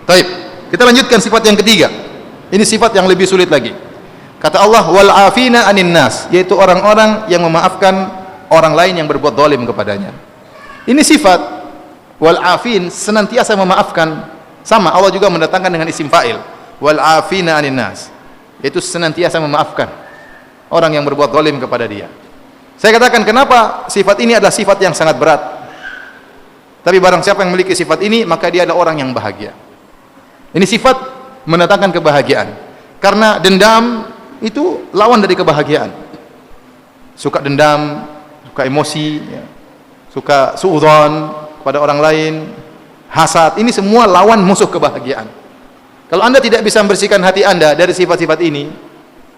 Taib. Kita lanjutkan sifat yang ketiga. Ini sifat yang lebih sulit lagi. Kata Allah, wal afina anin nas, yaitu orang-orang yang memaafkan orang lain yang berbuat zalim kepadanya. Ini sifat wal afin, senantiasa memaafkan. Sama Allah juga mendatangkan dengan isim fa'il, wal afina anin nas, yaitu senantiasa memaafkan orang yang berbuat zalim kepada dia. Saya katakan kenapa sifat ini adalah sifat yang sangat berat. Tapi barang siapa yang memiliki sifat ini, maka dia adalah orang yang bahagia. Ini sifat mendatangkan kebahagiaan. Karena dendam itu lawan dari kebahagiaan. Suka dendam, suka emosi, ya, suka suudzon kepada orang lain, hasad, ini semua lawan musuh kebahagiaan. Kalau Anda tidak bisa membersihkan hati Anda dari sifat-sifat ini,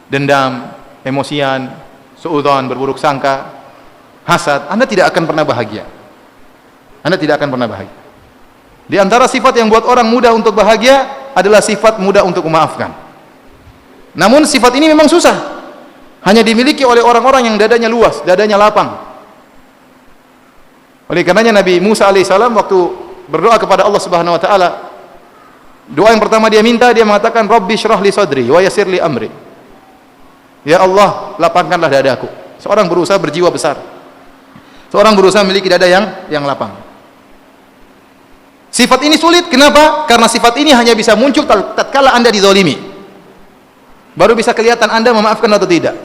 dendam, emosian, suudzon, berburuk sangka, hasad, Anda tidak akan pernah bahagia. Anda tidak akan pernah bahagia. Di antara sifat yang buat orang mudah untuk bahagia adalah sifat mudah untuk memaafkan. Namun sifat ini memang susah. Hanya dimiliki oleh orang-orang yang dadanya luas, dadanya lapang. Oleh karenanya Nabi Musa alaihissalam waktu berdoa kepada Allah Subhanahu wa taala, doa yang pertama dia minta, dia mengatakan Rabbi syrah li sadri wa yassir li amri. Ya Allah, lapangkanlah dadaku. Seorang berusaha berjiwa besar. Seorang berusaha memiliki dada yang lapang. Sifat ini sulit, kenapa? Karena sifat ini hanya bisa muncul tatkala Anda dizalimi. Baru bisa kelihatan Anda memaafkan atau tidak.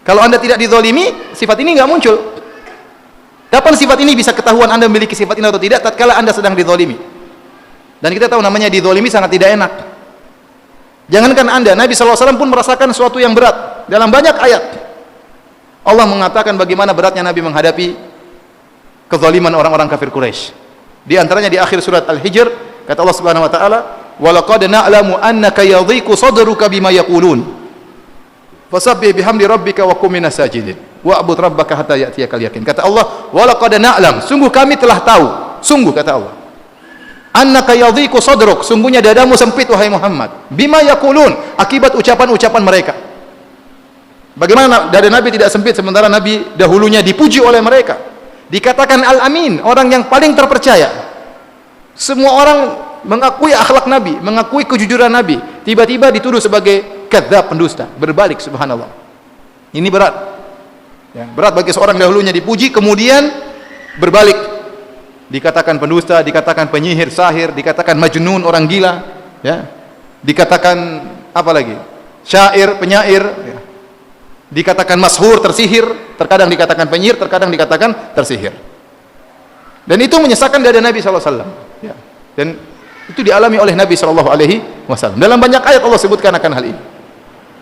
Kalau Anda tidak dizalimi, sifat ini enggak muncul. Kapan sifat ini bisa ketahuan Anda memiliki sifat ini atau tidak? Tatkala Anda sedang dizalimi. Dan kita tahu namanya dizalimi sangat tidak enak. Jangankan Anda, Nabi SAW pun merasakan sesuatu yang berat. Dalam banyak ayat Allah mengatakan bagaimana beratnya Nabi menghadapi kezaliman orang-orang kafir Quraisy. Di antaranya di akhir surat Al-Hijr, kata Allah Subhanahu wa taala, "Wa laqad na'lamu annaka yadhiqu sadruka bima yaqulun. Fasabbih bihamdi rabbika wa qum minas sajidin. Wa'bud rabbaka hatta ya'tiyakal yaqin." Kata Allah, "Wa laqad na'lam," sungguh kami telah tahu, sungguh kata Allah, "annaka yadhiqu sadruk," sungguhnya dadamu sempit wahai Muhammad, bima yaqulun, akibat ucapan-ucapan mereka. Bagaimana dada Nabi tidak sempit sementara Nabi dahulunya dipuji oleh mereka? Dikatakan Al-Amin, orang yang paling terpercaya. Semua orang mengakui akhlak Nabi, mengakui kejujuran Nabi. Tiba-tiba dituduh sebagai kadzdzab, pendusta. Berbalik, subhanallah. Ini berat. Ya, berat bagi seorang dahulunya dipuji, kemudian berbalik. Dikatakan pendusta, dikatakan penyihir, sahir, dikatakan majnun, orang gila. Ya. Dikatakan apa lagi? Syair, penyair. Ya. Dikatakan mashur, tersihir, terkadang dikatakan penyihir, terkadang dikatakan tersihir. Dan itu menyesakkan dada Nabi SAW. Ya. Dan itu dialami oleh Nabi SAW. Dalam banyak ayat Allah sebutkan akan hal ini.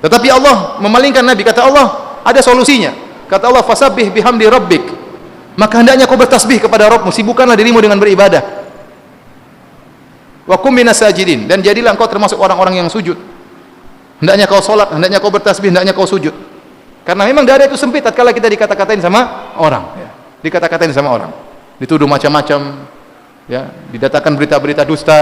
Tetapi Allah memalingkan Nabi. Kata Allah, ada solusinya. Kata Allah, fasabbih bihamdi rabbik. Maka hendaknya kau bertasbih kepada Rabbmu, sibukkanlah dirimu dengan beribadah. Wa qum minas sajidin, dan jadilah engkau termasuk orang-orang yang sujud. Hendaknya kau salat, hendaknya kau bertasbih, hendaknya kau sujud. Karena memang dada itu sempit tatkala kita dikata-katain sama orang, ya. Dikata-katain sama orang, dituduh macam-macam, ya, didatangkan berita-berita dusta,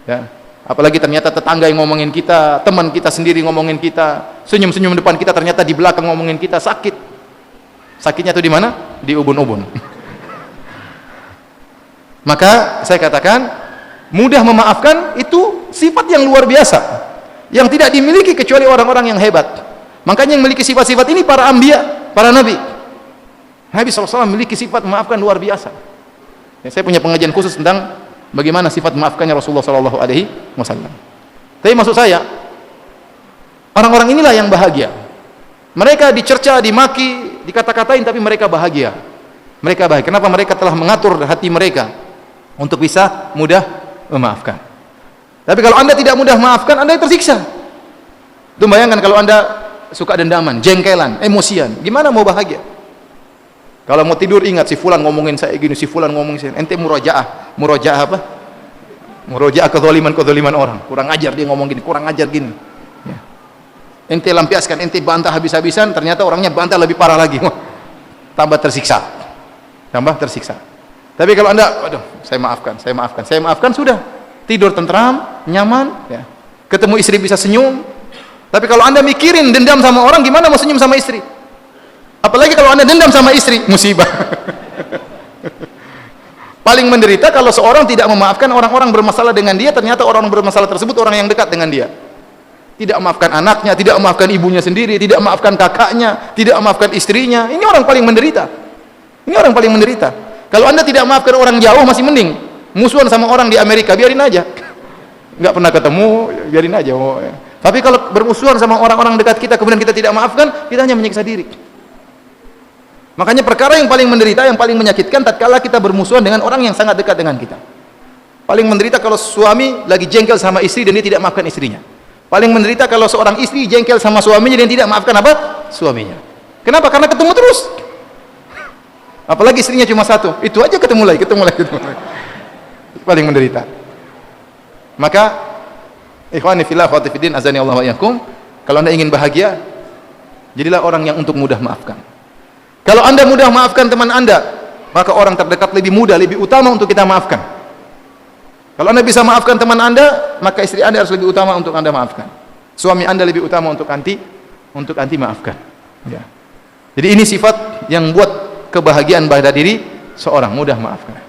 ya. Apalagi ternyata tetangga yang ngomongin kita, teman kita sendiri ngomongin kita, senyum-senyum depan kita, ternyata di belakang ngomongin kita, sakit. Sakitnya itu di mana? Di ubun-ubun. Maka saya katakan, mudah memaafkan itu sifat yang luar biasa, yang tidak dimiliki kecuali orang-orang yang hebat. Makanya yang memiliki sifat-sifat ini para anbiya, para nabi. Nabi SAW memiliki sifat memaafkan luar biasa. Ya, saya punya pengajian khusus tentang bagaimana sifat memaafkannya Rasulullah SAW. Tapi maksud saya, orang-orang inilah yang bahagia. Mereka dicerca, dimaki, dikata-katain, tapi mereka bahagia. Mereka bahagia. Kenapa? Mereka telah mengatur hati mereka untuk bisa mudah memaafkan. Tapi kalau Anda tidak mudah memaafkan, Anda tersiksa. Itu bayangkan kalau Anda suka dendaman, jengkelan, emosian, gimana mau bahagia? Kalau mau tidur ingat si fulan ngomongin saya gini, si fulan ngomongin saya. Ente murojaah apa? Murojaah kezaliman orang. Kurang ajar dia ngomong gini, kurang ajar gini. Ya. Ente lampiaskan, ente bantah habis-habisan, ternyata orangnya bantah lebih parah lagi. Wah, tambah tersiksa. Tapi kalau Anda, aduh, saya maafkan, sudah. Tidur tentram, nyaman, ya. Ketemu istri bisa senyum. Tapi kalau Anda mikirin dendam sama orang, gimana mau senyum sama istri? Apalagi kalau Anda dendam sama istri, musibah. Paling menderita kalau seorang tidak memaafkan orang-orang bermasalah dengan dia, ternyata orang bermasalah tersebut orang yang dekat dengan dia. Tidak memaafkan anaknya, tidak memaafkan ibunya sendiri, tidak memaafkan kakaknya, tidak memaafkan istrinya. Ini orang paling menderita. Ini orang paling menderita. Kalau Anda tidak memaafkan orang jauh masih mending. Musuhan sama orang di Amerika, biarin aja. Enggak pernah ketemu, biarin aja. Tapi kalau bermusuhan sama orang-orang dekat kita kemudian kita tidak maafkan, kita hanya menyiksa diri. Makanya perkara yang paling menderita, yang paling menyakitkan tatkala kita bermusuhan dengan orang yang sangat dekat dengan kita. Paling menderita kalau suami lagi jengkel sama istri dan dia tidak maafkan istrinya. Paling menderita kalau seorang istri jengkel sama suaminya dan tidak maafkan apa? Suaminya. Kenapa? Karena ketemu terus. Apalagi istrinya cuma satu, itu aja ketemu lagi. Paling menderita. Maka ikhwani fillah akhwati fiddin azani Allah wa iyyakum, kalau Anda ingin bahagia, jadilah orang yang untuk mudah maafkan. Kalau Anda mudah maafkan teman Anda, maka orang terdekat lebih mudah, lebih utama untuk kita maafkan. Kalau Anda bisa maafkan teman Anda, maka istri Anda harus lebih utama untuk Anda maafkan. Suami Anda lebih utama untuk anti maafkan. Ya. Jadi ini sifat yang buat kebahagiaan pada diri seorang, mudah maafkan.